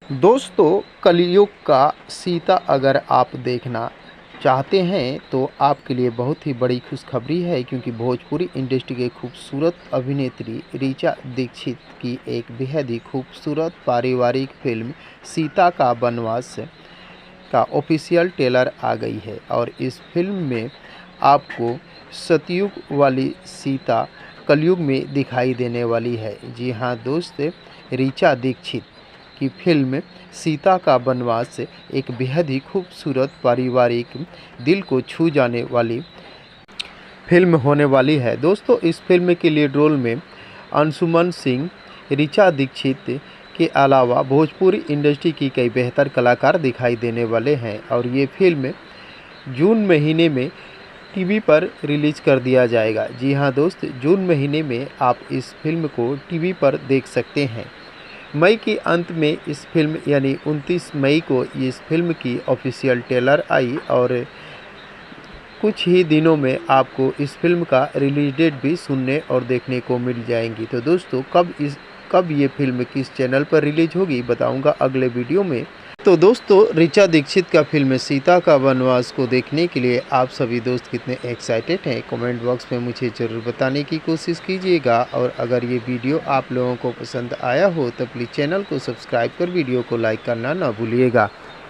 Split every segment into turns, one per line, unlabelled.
दोस्तों, कलयुग का सीता अगर आप देखना चाहते हैं तो आपके लिए बहुत ही बड़ी खुशखबरी है, क्योंकि भोजपुरी इंडस्ट्री के खूबसूरत अभिनेत्री ऋचा दीक्षित की एक बेहद ही खूबसूरत पारिवारिक फिल्म सीता का वनवास का ऑफिशियल ट्रेलर आ गई है। और इस फिल्म में आपको सतयुग वाली सीता कलयुग में दिखाई देने वाली है। जी हाँ दोस्त, ऋचा दीक्षित की फिल्म सीता का वनवास एक बेहद ही खूबसूरत पारिवारिक दिल को छू जाने वाली फिल्म होने वाली है। दोस्तों, इस फिल्म के लीड रोल में अंशुमन सिंह, ऋचा दीक्षित के अलावा भोजपुरी इंडस्ट्री की कई बेहतर कलाकार दिखाई देने वाले हैं। और ये फिल्म जून महीने में टीवी पर रिलीज कर दिया जाएगा। जी हाँ दोस्त, जून महीने में आप इस फिल्म को टीवी पर देख सकते हैं। मई के अंत में इस फिल्म यानी 29 मई को इस फिल्म की ऑफिशियल ट्रेलर आई और कुछ ही दिनों में आपको इस फिल्म का रिलीज डेट भी सुनने और देखने को मिल जाएंगी। तो दोस्तों, कब ये फिल्म किस चैनल पर रिलीज होगी बताऊंगा अगले वीडियो में। तो दोस्तों, ऋचा दीक्षित का फिल्म सीता का वनवास को देखने के लिए आप सभी दोस्त कितने एक्साइटेड हैं, कमेंट बॉक्स में मुझे ज़रूर बताने की कोशिश कीजिएगा। और अगर ये वीडियो आप लोगों को पसंद आया हो तो प्लीज़ चैनल को सब्सक्राइब कर वीडियो को लाइक करना ना भूलिएगा,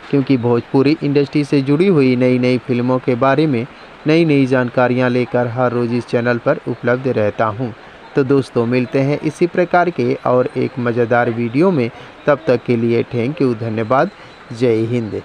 क्योंकि भोजपुरी इंडस्ट्री से जुड़ी हुई नई नई फिल्मों के बारे में नई नई जानकारियाँ लेकर हर रोज़ इस चैनल पर उपलब्ध रहता हूँ। तो दोस्तों, मिलते हैं इसी प्रकार के और एक मज़ेदार वीडियो में। तब तक के लिए थैंक यू, धन्यवाद, जय हिंद।